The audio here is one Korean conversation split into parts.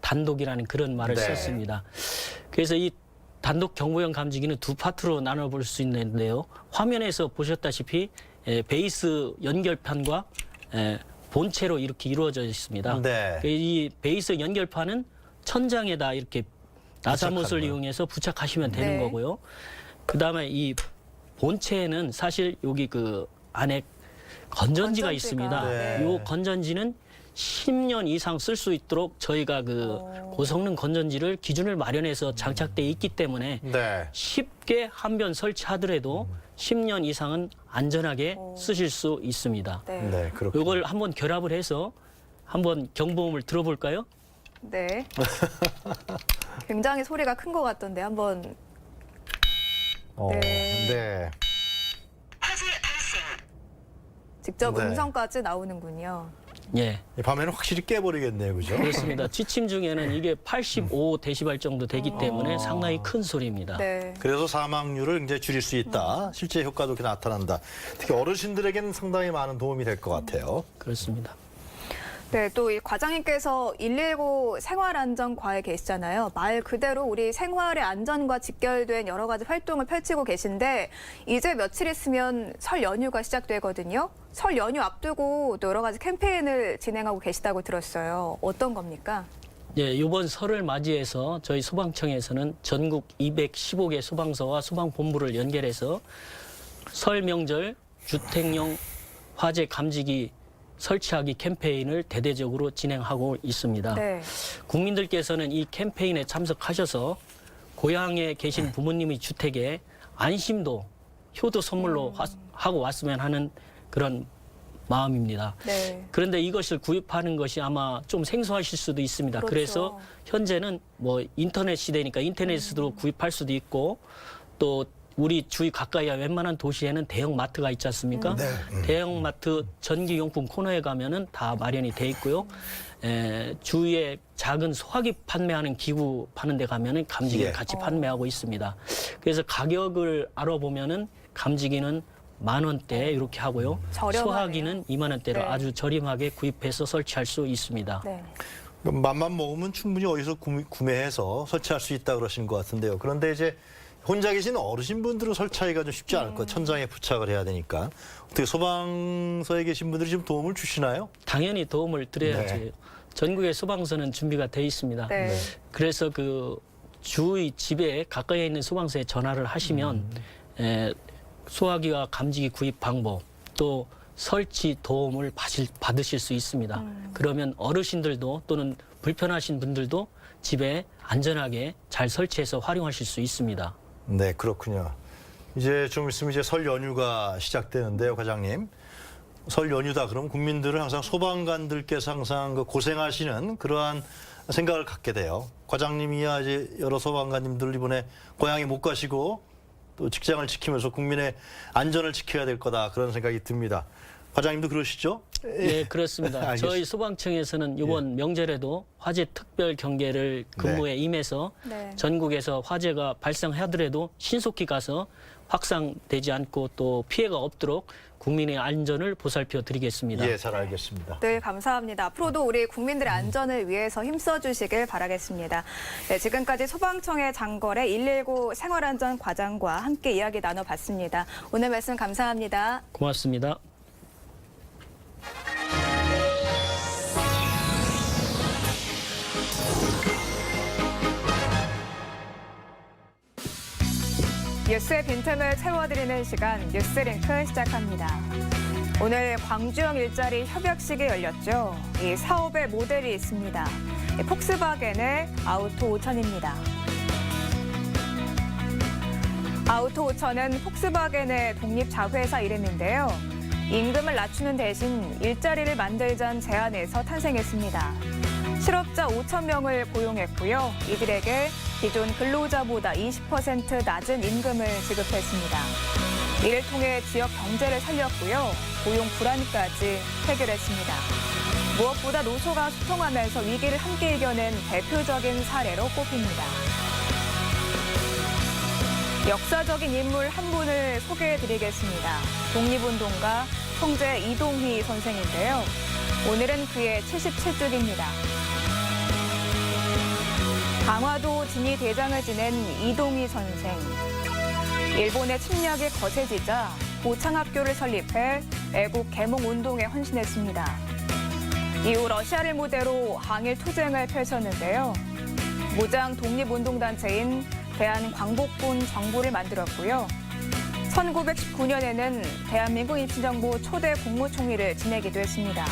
단독이라는 그런 말을 네. 썼습니다. 그래서 이 단독 경보형 감지기는 두 파트로 나눠볼 수 있는데요. 화면에서 보셨다시피 베이스 연결판과 본체로 이렇게 이루어져 있습니다. 네. 이 베이스 연결판은 천장에다 이렇게 나사못을 이용해서 부착하시면 되는 네. 거고요. 그다음에 이 본체에는 사실 여기 그 안에 건전지가 있습니다. 네. 이 건전지는 10년 이상 쓸 수 있도록 저희가 그 고성능 건전지를 기준을 마련해서 장착돼 있기 때문에 네. 쉽게 한 변 설치하더라도 10년 이상은 안전하게 쓰실 수 있습니다. 네. 네, 그렇군요. 이걸 한번 결합을 해서 한번 경보음을 들어볼까요? 네. 굉장히 소리가 큰 것 같던데 한번. 네. 네. 직접 네. 음성까지 나오는군요. 예, 밤에는 확실히 깨버리겠네요, 그죠? 그렇습니다. 취침 중에는 이게 85데시벨 정도 되기 때문에 상당히 큰 소리입니다. 네. 그래서 사망률을 굉장히 줄일 수 있다. 실제 효과도 이렇게 나타난다. 특히 어르신들에게는 상당히 많은 도움이 될 것 같아요. 그렇습니다. 네, 또 이 과장님께서 119 생활안전과에 계시잖아요. 말 그대로 우리 생활의 안전과 직결된 여러 가지 활동을 펼치고 계신데 이제 며칠 있으면 설 연휴가 시작되거든요. 설 연휴 앞두고 또 여러 가지 캠페인을 진행하고 계시다고 들었어요. 어떤 겁니까? 예, 이번 설을 맞이해서 저희 소방청에서는 전국 215개 소방서와 소방본부를 연결해서 설 명절 주택용 화재 감지기 설치하기 캠페인을 대대적으로 진행하고 있습니다. 네. 국민들께서는 이 캠페인에 참석하셔서 고향에 계신 부모님의 주택에 안심도, 효도 선물로 하고 왔으면 하는 그런 마음입니다. 네. 그런데 이것을 구입하는 것이 아마 좀 생소하실 수도 있습니다. 그렇죠. 그래서 현재는 뭐 인터넷 시대니까 인터넷으로 구입할 수도 있고 또 우리 주위 가까이야 웬만한 도시에는 대형 마트가 있지 않습니까? 대형 마트 전기용품 코너에 가면은 다 마련이 돼 있고요. 주위에 작은 소화기 판매하는 기구 파는 데 가면은 감지기를 예. 같이 판매하고 있습니다. 그래서 가격을 알아보면은 감지기는 10,000원대 이렇게 하고요. 저렴하네요. 소화기는 20,000원대로 네. 아주 저렴하게 구입해서 설치할 수 있습니다. 네. 맘만 먹으면 충분히 어디서 구매해서 설치할 수 있다 그러신 것 같은데요. 그런데 이제 혼자 계신 어르신분들은 설치하기가 좀 쉽지 않을 거예요. 천장에 부착을 해야 되니까. 어떻게 소방서에 계신 분들이 좀 도움을 주시나요? 당연히 도움을 드려야지. 네. 전국의 소방서는 준비가 돼 있습니다. 네. 그래서 그 주위 집에 가까이에 있는 소방서에 전화를 하시면 소화기와 감지기 구입 방법 또 설치 도움을 받으실 수 있습니다. 그러면 어르신들도 또는 불편하신 분들도 집에 안전하게 잘 설치해서 활용하실 수 있습니다. 네, 그렇군요. 이제 좀 있으면 이제 설 연휴가 시작되는데요, 과장님. 설 연휴다 그러면 국민들은 항상 소방관들께서 항상 그 고생하시는 그러한 생각을 갖게 돼요. 과장님이야 이제 여러 소방관님들 이번에 고향에 못 가시고 또 직장을 지키면서 국민의 안전을 지켜야 될 거다 그런 생각이 듭니다. 과장님도 그러시죠? 예, 그렇습니다. 알겠습니다. 저희 소방청에서는 이번 명절에도 화재 특별 경계를 근무에 임해서 네. 전국에서 화재가 발생하더라도 신속히 가서 확산되지 않고 또 피해가 없도록 국민의 안전을 보살펴 드리겠습니다. 예, 잘 알겠습니다. 네, 감사합니다. 앞으로도 우리 국민들의 안전을 위해서 힘써 주시길 바라겠습니다. 네, 지금까지 소방청의 장거래 119 생활안전과장과 함께 이야기 나눠봤습니다. 오늘 말씀 감사합니다. 고맙습니다. 뉴스의 빈틈을 채워드리는 시간 뉴스링크 시작합니다. 오늘 광주형 일자리 협약식이 열렸죠. 이 사업의 모델이 있습니다. 폭스바겐의 아우토 5000입니다. 아우토 5000은 폭스바겐의 독립자회사 이름인데요. 임금을 낮추는 대신 일자리를 만들자는 제안에서 탄생했습니다. 실업자 5,000명을 고용했고요. 이들에게 기존 근로자보다 20% 낮은 임금을 지급했습니다. 이를 통해 지역 경제를 살렸고요. 고용 불안까지 해결했습니다. 무엇보다 노조가 소통하면서 위기를 함께 이겨낸 대표적인 사례로 꼽힙니다. 역사적인 인물 한 분을 소개해드리겠습니다. 독립운동가 성제 이동휘 선생인데요. 오늘은 그의 77주기입니다. 강화도 진위 대장을 지낸 이동희 선생. 일본의 침략이 거세지자 고창학교를 설립해 애국 개몽 운동에 헌신했습니다. 이후 러시아를 무대로 항일 투쟁을 펼쳤는데요. 무장 독립운동단체인 대한광복군 정부를 만들었고요. 1919년에는 대한민국 임시정부 초대 국무총리를 지내기도 했습니다.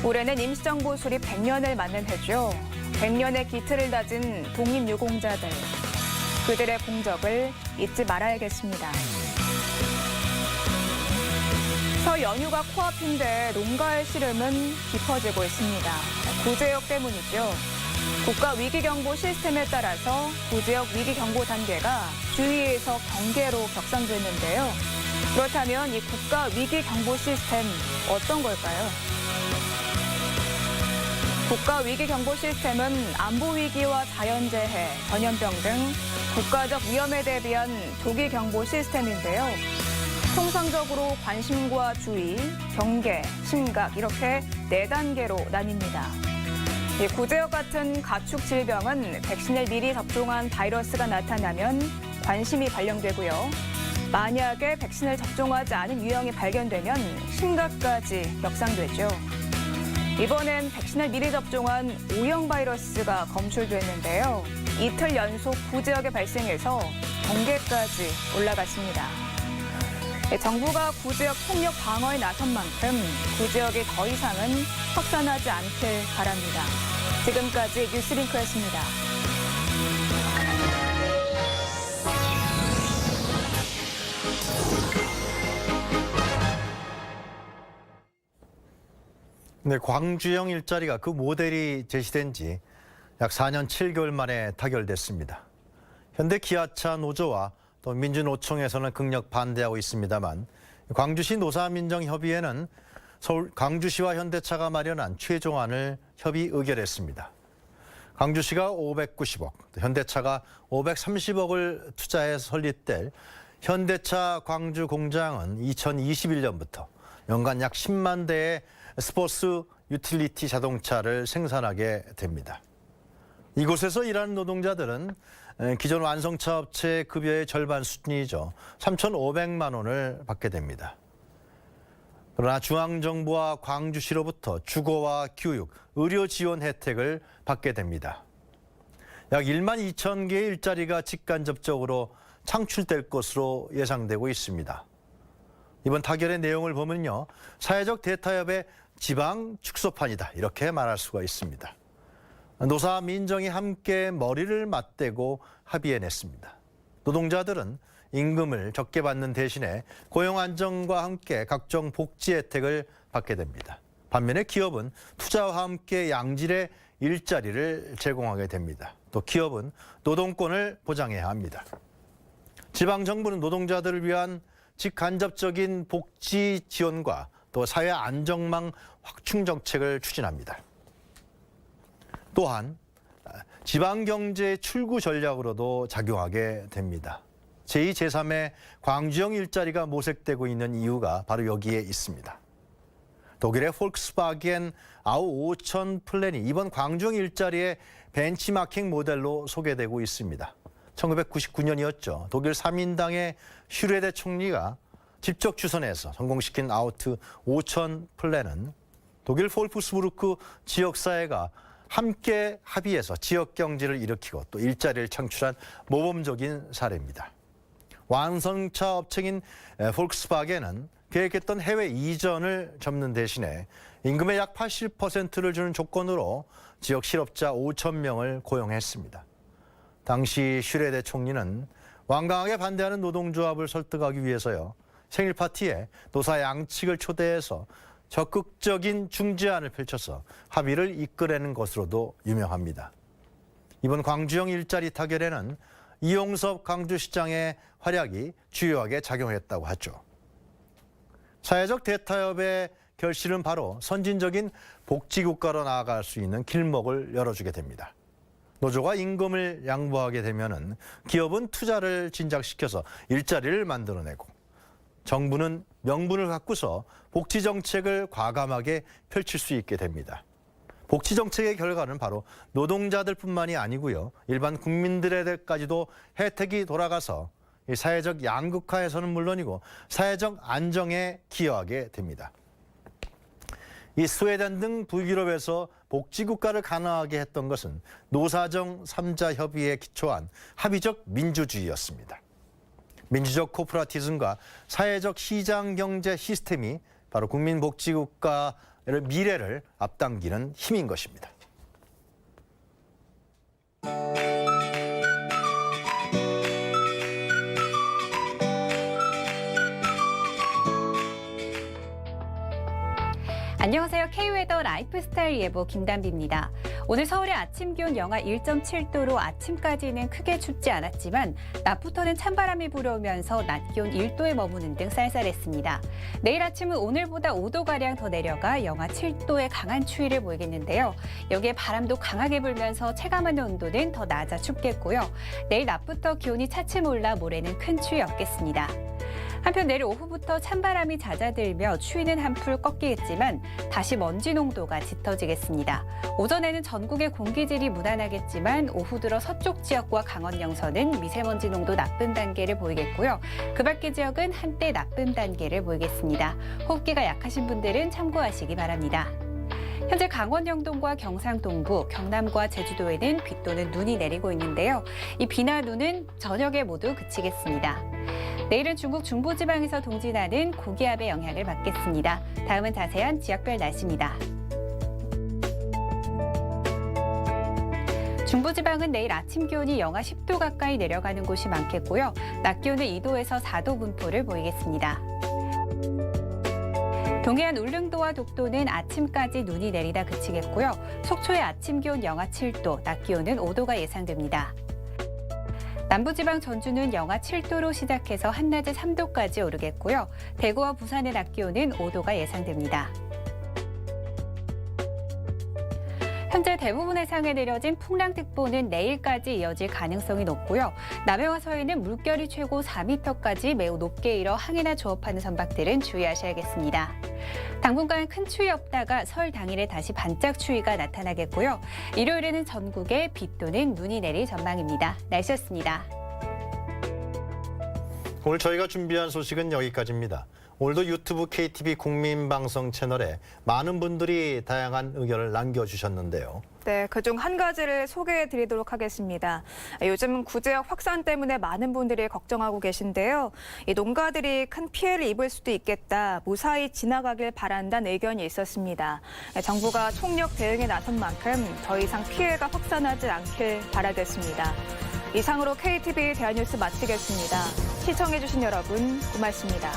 올해는 임시정부 수립 100년을 맞는 해죠. 100년의 기틀을 다진 독립유공자들. 그들의 공적을 잊지 말아야겠습니다. 설 연휴가 코앞인데 농가의 시름은 깊어지고 있습니다. 구제역 때문이죠. 국가위기경보 시스템에 따라서 구제역 위기경보 단계가 주의에서 경계로 격상됐는데요. 그렇다면 이 국가위기경보 시스템 어떤 걸까요? 국가위기경보 시스템은 안보위기와 자연재해, 전염병 등 국가적 위험에 대비한 조기경보 시스템인데요. 통상적으로 관심과 주의, 경계, 심각 이렇게 4단계로 나뉩니다. 구제역 같은 가축 질병은 백신을 미리 접종한 바이러스가 나타나면 관심이 발령되고요. 만약에 백신을 접종하지 않은 유형이 발견되면 심각까지 격상되죠. 이번엔 백신을 미리 접종한 O형 바이러스가 검출됐는데요. 이틀 연속 구제역에 발생해서 경계까지 올라갔습니다. 정부가 구제역 폭력 방어에 나선 만큼 구제역이 더 이상은 확산하지 않길 바랍니다. 지금까지 뉴스링크였습니다. 네, 광주형 일자리가 그 모델이 제시된 지 약 4년 7개월 만에 타결됐습니다. 현대 기아차 노조와 또 민주노총에서는 극력 반대하고 있습니다만 광주시 노사민정협의회는 서울 광주시와 현대차가 마련한 최종안을 협의 의결했습니다. 광주시가 590억, 현대차가 530억을 투자해 설립될 현대차 광주 공장은 2021년부터 연간 약 10만 대의 스포츠 유틸리티 자동차를 생산하게 됩니다. 이곳에서 일하는 노동자들은 기존 완성차 업체의 급여의 절반 수준이죠. 3,500만 원을 받게 됩니다. 그러나 중앙정부와 광주시로부터 주거와 교육, 의료 지원 혜택을 받게 됩니다. 약 1만 2천 개의 일자리가 직간접적으로 창출될 것으로 예상되고 있습니다. 이번 타결의 내용을 보면요. 사회적 대타협의 지방 축소판이다 이렇게 말할 수가 있습니다. 노사 민정이 함께 머리를 맞대고 합의해냈습니다. 노동자들은 임금을 적게 받는 대신에 고용 안정과 함께 각종 복지 혜택을 받게 됩니다. 반면에 기업은 투자와 함께 양질의 일자리를 제공하게 됩니다. 또 기업은 노동권을 보장해야 합니다. 지방정부는 노동자들을 위한 직간접적인 복지 지원과 또 사회 안정망 확충 정책을 추진합니다. 또한 지방경제 출구 전략으로도 작용하게 됩니다. 제2, 제3의 광주형 일자리가 모색되고 있는 이유가 바로 여기에 있습니다. 독일의 폴크스바겐 아우 5000 플랜이 이번 광주형 일자리의 벤치마킹 모델로 소개되고 있습니다. 1999년이었죠. 독일 3인당의 슈레데 총리가 직접 추선해서 성공시킨 아우트 5000 플랜은 독일 폴프스부르크 지역사회가 함께 합의해서 지역 경제를 일으키고 또 일자리를 창출한 모범적인 사례입니다. 완성차 업체인 폴크스바겐은 계획했던 해외 이전을 접는 대신에 임금의 약 80%를 주는 조건으로 지역 실업자 5천 명을 고용했습니다. 당시 슈레데 총리는 완강하게 반대하는 노동조합을 설득하기 위해서요. 생일 파티에 노사 양측을 초대해서 적극적인 중재안을 펼쳐서 합의를 이끌어내는 것으로도 유명합니다. 이번 광주형 일자리 타결에는 이용섭 광주시장의 활약이 주요하게 작용했다고 하죠. 사회적 대타협의 결실은 바로 선진적인 복지국가로 나아갈 수 있는 길목을 열어주게 됩니다. 노조가 임금을 양보하게 되면은 기업은 투자를 진작시켜서 일자리를 만들어내고 정부는 명분을 갖고서 복지 정책을 과감하게 펼칠 수 있게 됩니다. 복지 정책의 결과는 바로 노동자들뿐만이 아니고요. 일반 국민들에게까지도 혜택이 돌아가서 이 사회적 양극화에서는 물론이고 사회적 안정에 기여하게 됩니다. 이 스웨덴 등 북유럽에서 복지국가를 가능하게 했던 것은 노사정 3자 협의에 기초한 합의적 민주주의였습니다. 민주적 코퍼레티즘과 사회적 시장경제 시스템이 바로 국민복지국가의 미래를 앞당기는 힘인 것입니다. 안녕하세요. K웨더 라이프스타일 예보 김단비입니다. 오늘 서울의 아침 기온 영하 1.7도로 아침까지는 크게 춥지 않았지만 낮부터는 찬바람이 불어오면서 낮 기온 1도에 머무는 등 쌀쌀했습니다. 내일 아침은 오늘보다 5도가량 더 내려가 영하 7도의 강한 추위를 보이겠는데요. 여기에 바람도 강하게 불면서 체감하는 온도는 더 낮아 춥겠고요. 내일 낮부터 기온이 차츰 올라 모레는 큰 추위 없겠습니다. 한편 내일 오후부터 찬바람이 잦아들며 추위는 한풀 꺾이겠지만 다시 먼지 농도가 짙어지겠습니다. 오전에는 전국의 공기질이 무난하겠지만 오후 들어 서쪽 지역과 강원 영서는 미세먼지 농도 나쁨 단계를 보이겠고요. 그 밖의 지역은 한때 나쁨 단계를 보이겠습니다. 호흡기가 약하신 분들은 참고하시기 바랍니다. 현재 강원 영동과 경상 동부, 경남과 제주도에는 비 또는 눈이 내리고 있는데요. 이 비나 눈은 저녁에 모두 그치겠습니다. 내일은 중국 중부지방에서 동진하는 고기압의 영향을 받겠습니다. 다음은 자세한 지역별 날씨입니다. 중부지방은 내일 아침 기온이 영하 10도 가까이 내려가는 곳이 많겠고요. 낮 기온은 2도에서 4도 분포를 보이겠습니다. 동해안 울릉도와 독도는 아침까지 눈이 내리다 그치겠고요. 속초의 아침 기온 영하 7도, 낮 기온은 5도가 예상됩니다. 남부지방 전주는 영하 7도로 시작해서 한낮에 3도까지 오르겠고요. 대구와 부산의 낮 기온은 5도가 예상됩니다. 현재 대부분 해상에 내려진 풍랑특보는 내일까지 이어질 가능성이 높고요. 남해와 서해는 물결이 최고 4m까지 매우 높게 일어 항해나 조업하는 선박들은 주의하셔야겠습니다. 당분간 큰 추위 없다가 설 당일에 다시 반짝 추위가 나타나겠고요. 일요일에는 전국에 비 또는 눈이 내릴 전망입니다. 날씨였습니다. 오늘 저희가 준비한 소식은 여기까지입니다. 오늘도 유튜브 KTV 국민방송 채널에 많은 분들이 다양한 의견을 남겨주셨는데요. 네, 그중 한 가지를 소개해 드리도록 하겠습니다. 요즘 구제역 확산 때문에 많은 분들이 걱정하고 계신데요. 이 농가들이 큰 피해를 입을 수도 있겠다, 무사히 지나가길 바란다는 의견이 있었습니다. 정부가 총력 대응에 나선 만큼 더 이상 피해가 확산하지 않길 바라겠습니다. 이상으로 KTV 대한뉴스 마치겠습니다. 시청해주신 여러분 고맙습니다.